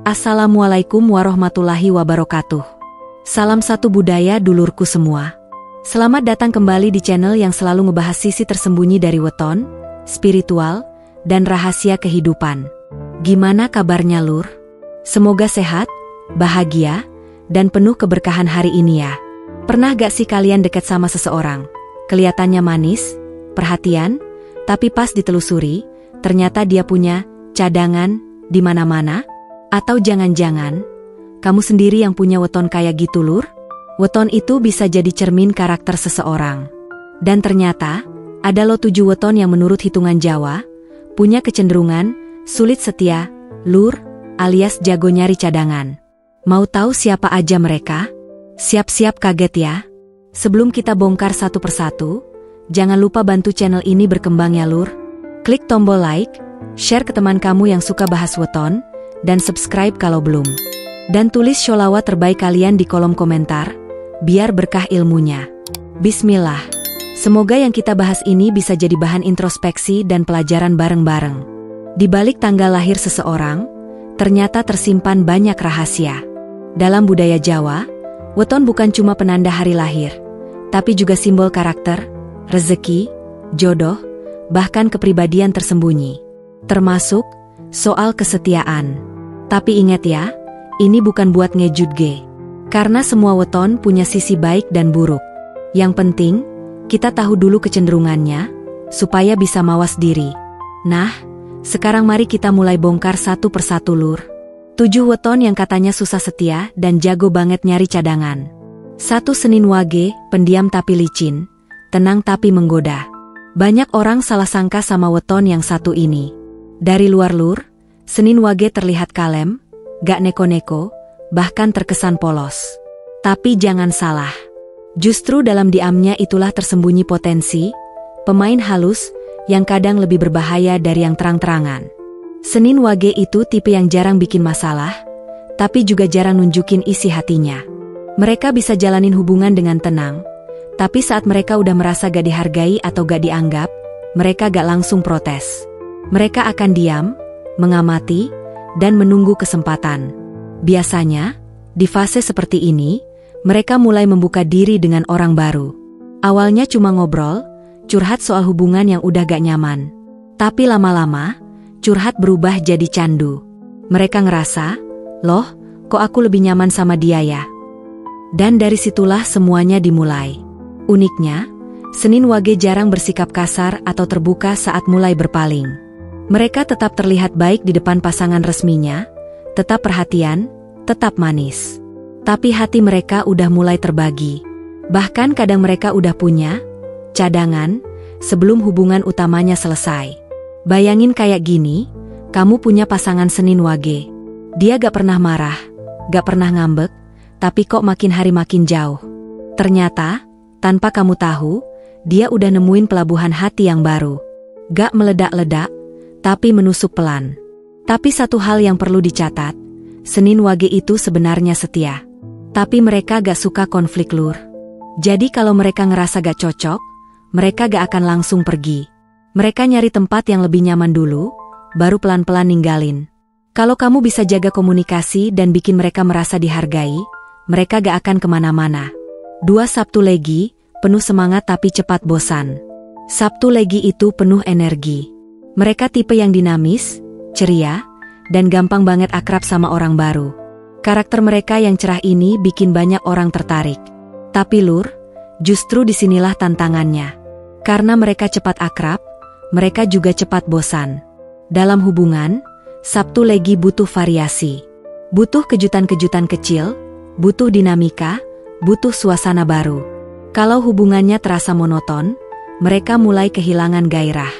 Assalamualaikum warahmatullahi wabarakatuh. Salam satu budaya dulurku semua. Selamat datang kembali di channel yang selalu ngebahas sisi tersembunyi dari weton, spiritual, dan rahasia kehidupan. Gimana kabarnya lur? Semoga sehat, bahagia, dan penuh keberkahan hari ini ya. Pernah gak sih kalian dekat sama seseorang? Kelihatannya manis, perhatian, tapi pas ditelusuri, ternyata dia punya cadangan di mana-mana? Atau jangan-jangan, kamu sendiri yang punya weton kayak gitu lur? Weton itu bisa jadi cermin karakter seseorang. Dan ternyata, ada loh 7 weton yang menurut hitungan Jawa, punya kecenderungan, sulit setia, lur, alias jago nyari cadangan. Mau tahu siapa aja mereka? Siap-siap kaget ya. Sebelum kita bongkar satu persatu, jangan lupa bantu channel ini berkembang ya lur. Klik tombol like, share ke teman kamu yang suka bahas weton, dan subscribe kalau belum. Dan tulis sholawat terbaik kalian di kolom komentar, biar berkah ilmunya. Bismillah. Semoga yang kita bahas ini bisa jadi bahan introspeksi dan pelajaran bareng-bareng. Di balik tanggal lahir seseorang, ternyata tersimpan banyak rahasia. Dalam budaya Jawa, weton bukan cuma penanda hari lahir, tapi juga simbol karakter, rezeki, jodoh, bahkan kepribadian tersembunyi. Termasuk soal kesetiaan. Tapi ingat ya, ini bukan buat ngejut ge. Karena semua weton punya sisi baik dan buruk. Yang penting, kita tahu dulu kecenderungannya, supaya bisa mawas diri. Nah, sekarang mari kita mulai bongkar satu persatu lur. 7 weton yang katanya susah setia dan jago banget nyari cadangan. 1 Senin Wage, pendiam tapi licin, tenang tapi menggoda. Banyak orang salah sangka sama weton yang satu ini. Dari luar lur, Senin Wage terlihat kalem, gak neko-neko, bahkan terkesan polos. Tapi jangan salah. Justru dalam diamnya itulah tersembunyi potensi, pemain halus, yang kadang lebih berbahaya dari yang terang-terangan. Senin Wage itu tipe yang jarang bikin masalah, tapi juga jarang nunjukin isi hatinya. Mereka bisa jalanin hubungan dengan tenang, tapi saat mereka udah merasa gak dihargai atau gak dianggap, mereka gak langsung protes. Mereka akan diam, mengamati, dan menunggu kesempatan. Biasanya, di fase seperti ini, mereka mulai membuka diri dengan orang baru. Awalnya cuma ngobrol, curhat soal hubungan yang udah gak nyaman. Tapi lama-lama, curhat berubah jadi candu. Mereka ngerasa, loh, kok aku lebih nyaman sama dia ya? Dan dari situlah semuanya dimulai. Uniknya, Senin Wage jarang bersikap kasar atau terbuka saat mulai berpaling. Mereka tetap terlihat baik di depan pasangan resminya, tetap perhatian, tetap manis. Tapi hati mereka udah mulai terbagi. Bahkan kadang mereka udah punya cadangan sebelum hubungan utamanya selesai. Bayangin kayak gini, kamu punya pasangan Senin Wage. Dia gak pernah marah, gak pernah ngambek, tapi kok makin hari makin jauh. Ternyata, tanpa kamu tahu, dia udah nemuin pelabuhan hati yang baru. Gak meledak-ledak, tapi menusuk pelan. Tapi satu hal yang perlu dicatat, Senin Wage itu sebenarnya setia. Tapi mereka gak suka konflik lur. Jadi kalau mereka ngerasa gak cocok, mereka gak akan langsung pergi. Mereka nyari tempat yang lebih nyaman dulu, baru pelan-pelan ninggalin. Kalau kamu bisa jaga komunikasi dan bikin mereka merasa dihargai, mereka gak akan kemana-mana. 2 Sabtu Legi, penuh semangat tapi cepat bosan. Sabtu Legi itu penuh energi. Mereka tipe yang dinamis, ceria, dan gampang banget akrab sama orang baru. Karakter mereka yang cerah ini bikin banyak orang tertarik. Tapi lur, justru disinilah tantangannya. Karena mereka cepat akrab, mereka juga cepat bosan. Dalam hubungan, Sabtu Legi butuh variasi. Butuh kejutan-kejutan kecil, butuh dinamika, butuh suasana baru. Kalau hubungannya terasa monoton, mereka mulai kehilangan gairah.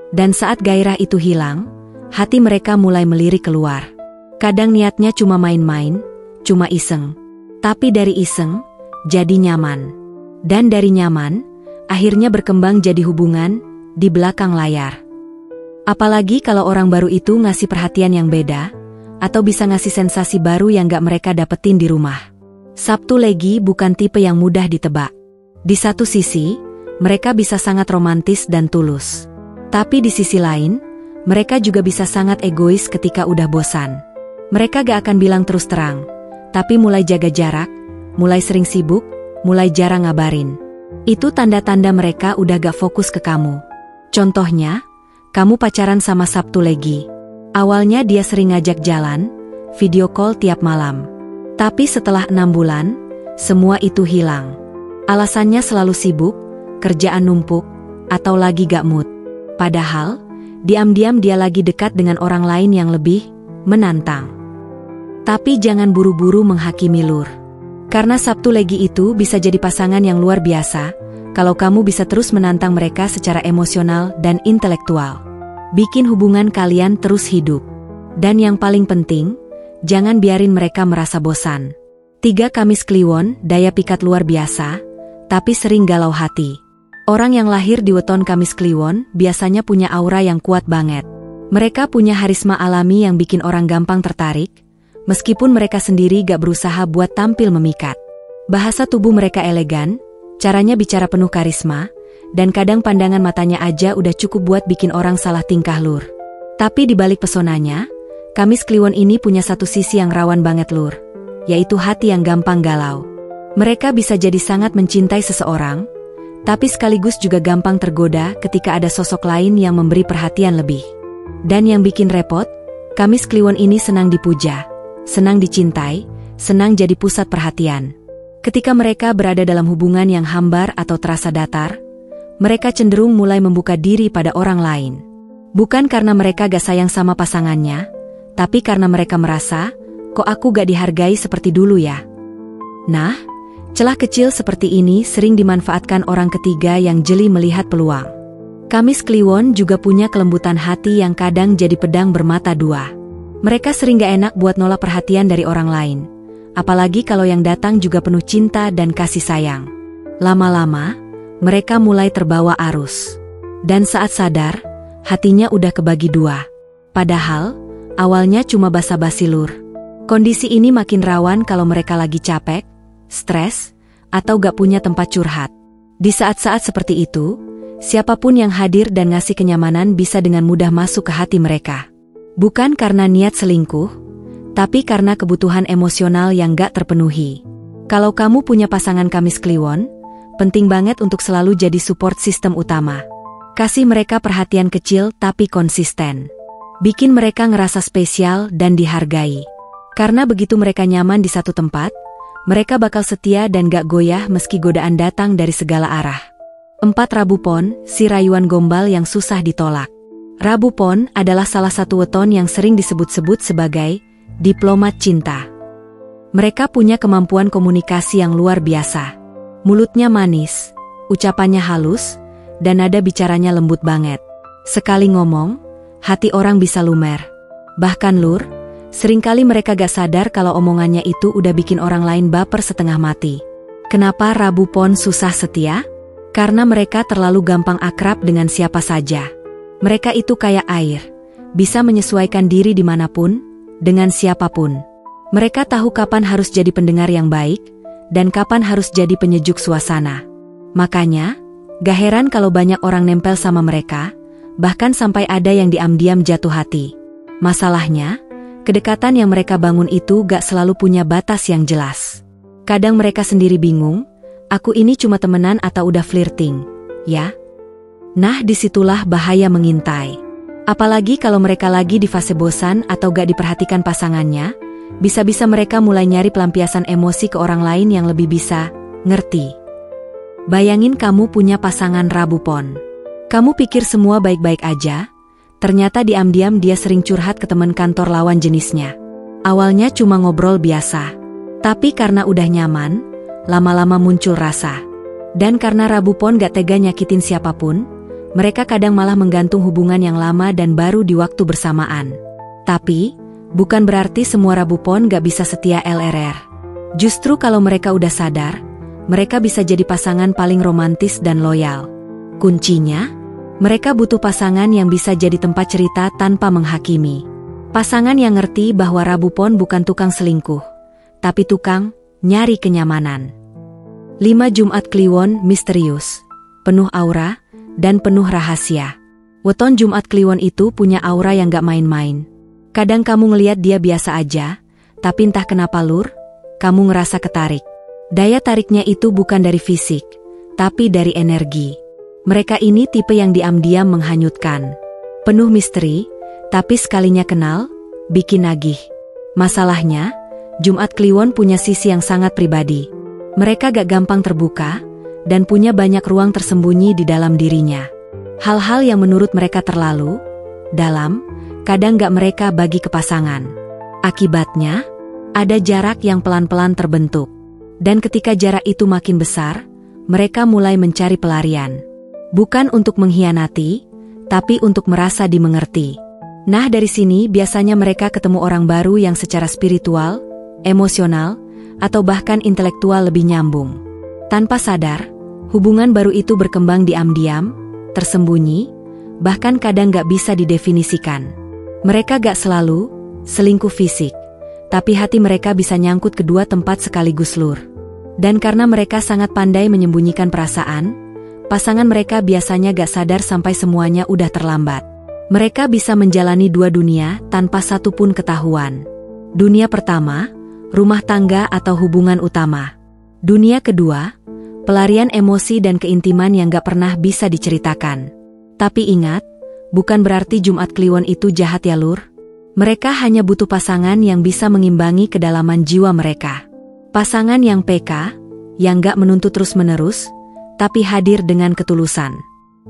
Dan saat gairah itu hilang, hati mereka mulai melirik keluar. Kadang niatnya cuma main-main, cuma iseng. Tapi dari iseng, jadi nyaman. Dan dari nyaman, akhirnya berkembang jadi hubungan di belakang layar. Apalagi kalau orang baru itu ngasih perhatian yang beda, atau bisa ngasih sensasi baru yang gak mereka dapetin di rumah. Sabtu Legi bukan tipe yang mudah ditebak. Di satu sisi, mereka bisa sangat romantis dan tulus. Tapi di sisi lain, mereka juga bisa sangat egois ketika udah bosan. Mereka gak akan bilang terus terang, tapi mulai jaga jarak, mulai sering sibuk, mulai jarang ngabarin. Itu tanda-tanda mereka udah gak fokus ke kamu. Contohnya, kamu pacaran sama Sabtu Legi. Awalnya dia sering ngajak jalan, video call tiap malam. Tapi setelah 6 bulan, semua itu hilang. Alasannya selalu sibuk, kerjaan numpuk, atau lagi gak mood. Padahal, diam-diam dia lagi dekat dengan orang lain yang lebih menantang. Tapi jangan buru-buru menghakimi lur. Karena Sabtu Legi itu bisa jadi pasangan yang luar biasa, kalau kamu bisa terus menantang mereka secara emosional dan intelektual. Bikin hubungan kalian terus hidup. Dan yang paling penting, jangan biarin mereka merasa bosan. 3 Kamis Kliwon, daya pikat luar biasa, tapi sering galau hati. Orang yang lahir di weton Kamis Kliwon biasanya punya aura yang kuat banget. Mereka punya harisma alami yang bikin orang gampang tertarik, meskipun mereka sendiri gak berusaha buat tampil memikat. Bahasa tubuh mereka elegan, caranya bicara penuh karisma, dan kadang pandangan matanya aja udah cukup buat bikin orang salah tingkah lur. Tapi di balik pesonanya, Kamis Kliwon ini punya satu sisi yang rawan banget lur, yaitu hati yang gampang galau. Mereka bisa jadi sangat mencintai seseorang, tapi sekaligus juga gampang tergoda ketika ada sosok lain yang memberi perhatian lebih. Dan yang bikin repot, Kamis Kliwon ini senang dipuja, senang dicintai, senang jadi pusat perhatian. Ketika mereka berada dalam hubungan yang hambar atau terasa datar, mereka cenderung mulai membuka diri pada orang lain. Bukan karena mereka gak sayang sama pasangannya, tapi karena mereka merasa, kok aku gak dihargai seperti dulu ya? Nah, celah kecil seperti ini sering dimanfaatkan orang ketiga yang jeli melihat peluang. Kamis Kliwon juga punya kelembutan hati yang kadang jadi pedang bermata dua. Mereka sering gak enak buat nolak perhatian dari orang lain. Apalagi kalau yang datang juga penuh cinta dan kasih sayang. Lama-lama, mereka mulai terbawa arus. Dan saat sadar, hatinya udah kebagi 2. Padahal, awalnya cuma basa-basi lur. Kondisi ini makin rawan kalau mereka lagi capek, stres, atau gak punya tempat curhat. Di saat-saat seperti itu, siapapun yang hadir dan ngasih kenyamanan bisa dengan mudah masuk ke hati mereka. Bukan karena niat selingkuh, tapi karena kebutuhan emosional yang gak terpenuhi. Kalau kamu punya pasangan Kamis Kliwon, penting banget untuk selalu jadi support sistem utama. Kasih mereka perhatian kecil tapi konsisten. Bikin mereka ngerasa spesial dan dihargai. Karena begitu mereka nyaman di satu tempat, mereka bakal setia dan gak goyah meski godaan datang dari segala arah. 4 Rabu Pon, si rayuan gombal yang susah ditolak. Rabu Pon adalah salah satu weton yang sering disebut-sebut sebagai diplomat cinta. Mereka punya kemampuan komunikasi yang luar biasa. Mulutnya manis, ucapannya halus, dan nada bicaranya lembut banget. Sekali ngomong, hati orang bisa lumer. Bahkan lur, seringkali mereka gak sadar kalau omongannya itu udah bikin orang lain baper setengah mati. Kenapa Rabu Pon susah setia? Karena mereka terlalu gampang akrab dengan siapa saja. Mereka itu kayak air, bisa menyesuaikan diri dimanapun, dengan siapapun. Mereka tahu kapan harus jadi pendengar yang baik, dan kapan harus jadi penyejuk suasana. Makanya, gak heran kalau banyak orang nempel sama mereka, bahkan sampai ada yang diam-diam jatuh hati. Masalahnya, kedekatan yang mereka bangun itu gak selalu punya batas yang jelas. Kadang mereka sendiri bingung, aku ini cuma temenan atau udah flirting, ya? Nah, disitulah bahaya mengintai. Apalagi kalau mereka lagi di fase bosan atau gak diperhatikan pasangannya, bisa-bisa mereka mulai nyari pelampiasan emosi ke orang lain yang lebih bisa ngerti. Bayangin kamu punya pasangan Rabu Pon. Kamu pikir semua baik-baik aja, ternyata diam-diam dia sering curhat ke teman kantor lawan jenisnya. Awalnya cuma ngobrol biasa, tapi karena udah nyaman, lama-lama muncul rasa. Dan karena Rabu Pon gak tega nyakitin siapapun, mereka kadang malah menggantung hubungan yang lama dan baru di waktu bersamaan. Tapi, bukan berarti semua Rabu Pon gak bisa setia LRR. Justru kalau mereka udah sadar, mereka bisa jadi pasangan paling romantis dan loyal. Kuncinya, mereka butuh pasangan yang bisa jadi tempat cerita tanpa menghakimi. Pasangan yang ngerti bahwa Rabu Pon bukan tukang selingkuh, tapi tukang nyari kenyamanan. 5 Jumat Kliwon misterius, penuh aura, dan penuh rahasia. Weton Jumat Kliwon itu punya aura yang gak main-main. Kadang kamu ngelihat dia biasa aja, tapi entah kenapa Lur, kamu ngerasa ketarik. Daya tariknya itu bukan dari fisik, tapi dari energi. Mereka ini tipe yang diam-diam menghanyutkan. Penuh misteri, tapi sekalinya kenal, bikin nagih. Masalahnya, Jumat Kliwon punya sisi yang sangat pribadi. Mereka gak gampang terbuka, dan punya banyak ruang tersembunyi di dalam dirinya. Hal-hal yang menurut mereka terlalu dalam, kadang gak mereka bagi ke pasangan. Akibatnya, ada jarak yang pelan-pelan terbentuk. Dan ketika jarak itu makin besar, mereka mulai mencari pelarian. Bukan untuk mengkhianati, tapi untuk merasa dimengerti. Nah, dari sini biasanya mereka ketemu orang baru yang secara spiritual, emosional, atau bahkan intelektual lebih nyambung. Tanpa sadar, hubungan baru itu berkembang diam-diam, tersembunyi, bahkan kadang gak bisa didefinisikan. Mereka gak selalu selingkuh fisik, tapi hati mereka bisa nyangkut kedua tempat sekaligus Lur. Dan karena mereka sangat pandai menyembunyikan perasaan, pasangan mereka biasanya gak sadar sampai semuanya udah terlambat. Mereka bisa menjalani dua dunia tanpa satu pun ketahuan. Dunia pertama, rumah tangga atau hubungan utama. Dunia kedua, pelarian emosi dan keintiman yang gak pernah bisa diceritakan. Tapi ingat, bukan berarti Jumat Kliwon itu jahat ya Lur. Mereka hanya butuh pasangan yang bisa mengimbangi kedalaman jiwa mereka. Pasangan yang peka, yang gak menuntut terus-menerus, tapi hadir dengan ketulusan.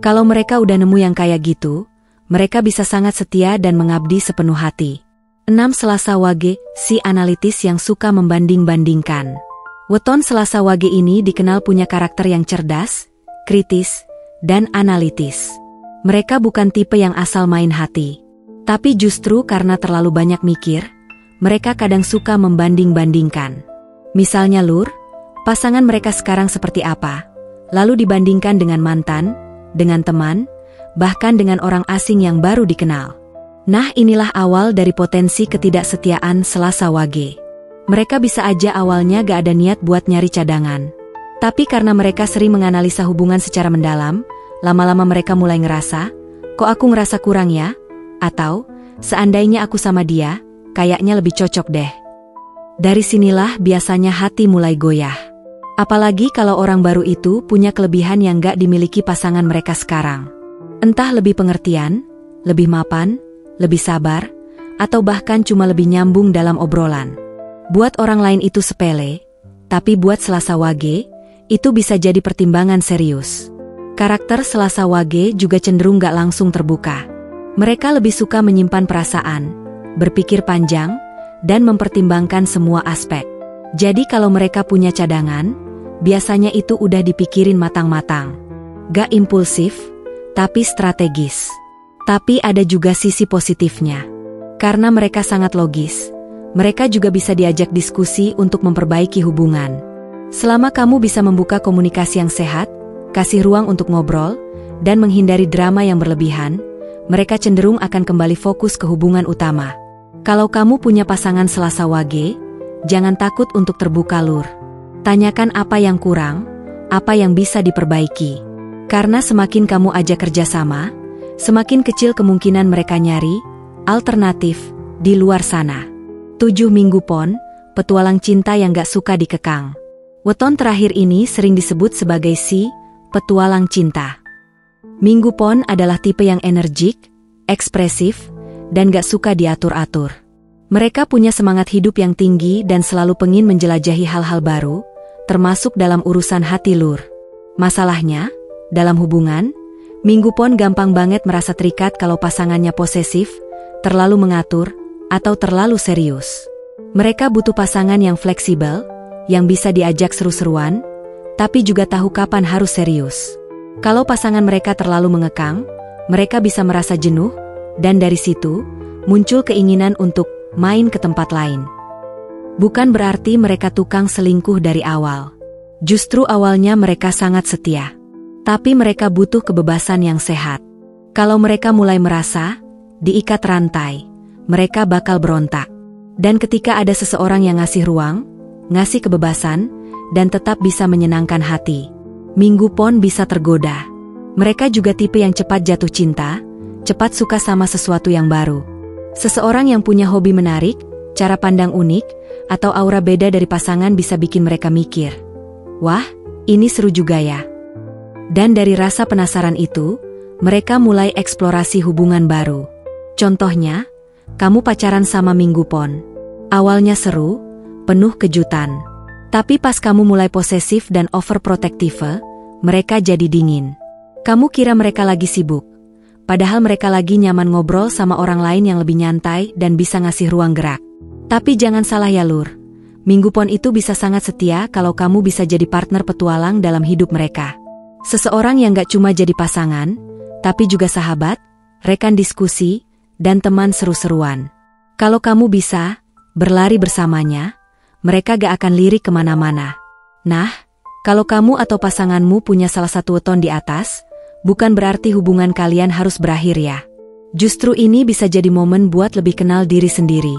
Kalau mereka udah nemu yang kayak gitu, mereka bisa sangat setia dan mengabdi sepenuh hati. 6 Selasa Wage, si analitis yang suka membanding-bandingkan. Weton Selasa Wage ini dikenal punya karakter yang cerdas, kritis, dan analitis. Mereka bukan tipe yang asal main hati. Tapi justru karena terlalu banyak mikir, mereka kadang suka membanding-bandingkan. Misalnya Lur, pasangan mereka sekarang seperti apa, lalu dibandingkan dengan mantan, dengan teman, bahkan dengan orang asing yang baru dikenal. Nah, inilah awal dari potensi ketidaksetiaan Selasa Wage. Mereka bisa aja awalnya gak ada niat buat nyari cadangan. Tapi karena mereka sering menganalisa hubungan secara mendalam, lama-lama mereka mulai ngerasa, kok aku ngerasa kurang ya? Atau, seandainya aku sama dia, kayaknya lebih cocok deh. Dari sinilah biasanya hati mulai goyah. Apalagi kalau orang baru itu punya kelebihan yang gak dimiliki pasangan mereka sekarang. Entah lebih pengertian, lebih mapan, lebih sabar, atau bahkan cuma lebih nyambung dalam obrolan. Buat orang lain itu sepele, tapi buat Selasa Wage, itu bisa jadi pertimbangan serius. Karakter Selasa Wage juga cenderung gak langsung terbuka. Mereka lebih suka menyimpan perasaan, berpikir panjang, dan mempertimbangkan semua aspek. Jadi kalau mereka punya cadangan, biasanya itu udah dipikirin matang-matang. Gak impulsif, tapi strategis. Tapi ada juga sisi positifnya. Karena mereka sangat logis, mereka juga bisa diajak diskusi untuk memperbaiki hubungan. Selama kamu bisa membuka komunikasi yang sehat, kasih ruang untuk ngobrol, dan menghindari drama yang berlebihan, mereka cenderung akan kembali fokus ke hubungan utama. Kalau kamu punya pasangan Selasa Wage, jangan takut untuk terbuka Lur. Tanyakan apa yang kurang, apa yang bisa diperbaiki. Karena semakin kamu ajak kerjasama, semakin kecil kemungkinan mereka nyari alternatif di luar sana. 7 Minggu Pon, petualang cinta yang gak suka dikekang. Weton terakhir ini sering disebut sebagai si petualang cinta. Minggu Pon adalah tipe yang energik, ekspresif, dan gak suka diatur-atur. Mereka punya semangat hidup yang tinggi dan selalu pengin menjelajahi hal-hal baru, termasuk dalam urusan hati Lur. Masalahnya, dalam hubungan, Minggu Pon gampang banget merasa terikat kalau pasangannya posesif, terlalu mengatur, atau terlalu serius. Mereka butuh pasangan yang fleksibel, yang bisa diajak seru-seruan, tapi juga tahu kapan harus serius. Kalau pasangan mereka terlalu mengekang, mereka bisa merasa jenuh, dan dari situ, muncul keinginan untuk main ke tempat lain. Bukan berarti mereka tukang selingkuh dari awal. Justru awalnya mereka sangat setia. Tapi mereka butuh kebebasan yang sehat. Kalau mereka mulai merasa diikat rantai, mereka bakal berontak. Dan ketika ada seseorang yang ngasih ruang, ngasih kebebasan, dan tetap bisa menyenangkan hati, Minggu Pon bisa tergoda. Mereka juga tipe yang cepat jatuh cinta, cepat suka sama sesuatu yang baru. Seseorang yang punya hobi menarik, cara pandang unik, atau aura beda dari pasangan bisa bikin mereka mikir, "Wah, ini seru juga ya." Dan dari rasa penasaran itu, mereka mulai eksplorasi hubungan baru. Contohnya, kamu pacaran sama Minggu Pon. Awalnya seru, penuh kejutan. Tapi pas kamu mulai posesif dan overprotective, mereka jadi dingin. Kamu kira mereka lagi sibuk, padahal mereka lagi nyaman ngobrol sama orang lain yang lebih nyantai dan bisa ngasih ruang gerak. Tapi jangan salah ya Lur, Minggu Pon itu bisa sangat setia kalau kamu bisa jadi partner petualang dalam hidup mereka. Seseorang yang gak cuma jadi pasangan, tapi juga sahabat, rekan diskusi, dan teman seru-seruan. Kalau kamu bisa berlari bersamanya, mereka gak akan lirik kemana-mana. Nah, kalau kamu atau pasanganmu punya salah satu weton di atas, bukan berarti hubungan kalian harus berakhir ya. Justru ini bisa jadi momen buat lebih kenal diri sendiri.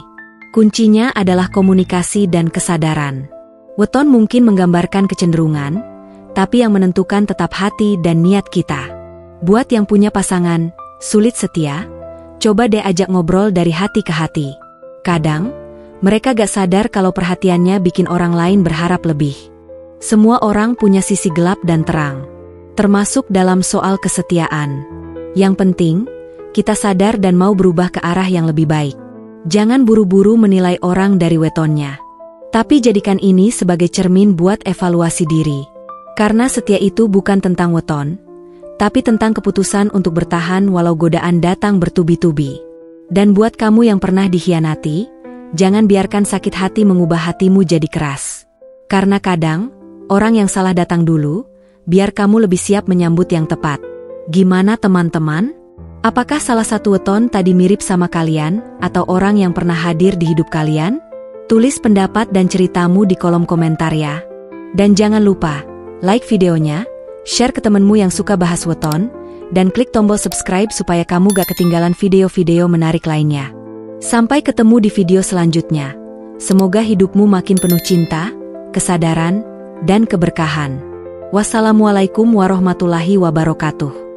Kuncinya adalah komunikasi dan kesadaran. Weton mungkin menggambarkan kecenderungan, tapi yang menentukan tetap hati dan niat kita. Buat yang punya pasangan, sulit setia, coba deh ajak ngobrol dari hati ke hati. Kadang, mereka gak sadar kalau perhatiannya bikin orang lain berharap lebih. Semua orang punya sisi gelap dan terang, termasuk dalam soal kesetiaan. Yang penting, kita sadar dan mau berubah ke arah yang lebih baik. Jangan buru-buru menilai orang dari wetonnya. Tapi jadikan ini sebagai cermin buat evaluasi diri. Karena setia itu bukan tentang weton, tapi tentang keputusan untuk bertahan walau godaan datang bertubi-tubi. Dan buat kamu yang pernah dikhianati, jangan biarkan sakit hati mengubah hatimu jadi keras. Karena kadang, orang yang salah datang dulu, biar kamu lebih siap menyambut yang tepat. Gimana teman-teman? Apakah salah satu weton tadi mirip sama kalian, atau orang yang pernah hadir di hidup kalian? Tulis pendapat dan ceritamu di kolom komentar ya. Dan jangan lupa, like videonya, share ke temenmu yang suka bahas weton, dan klik tombol subscribe supaya kamu gak ketinggalan video-video menarik lainnya. Sampai ketemu di video selanjutnya. Semoga hidupmu makin penuh cinta, kesadaran, dan keberkahan. Wassalamualaikum warahmatullahi wabarakatuh.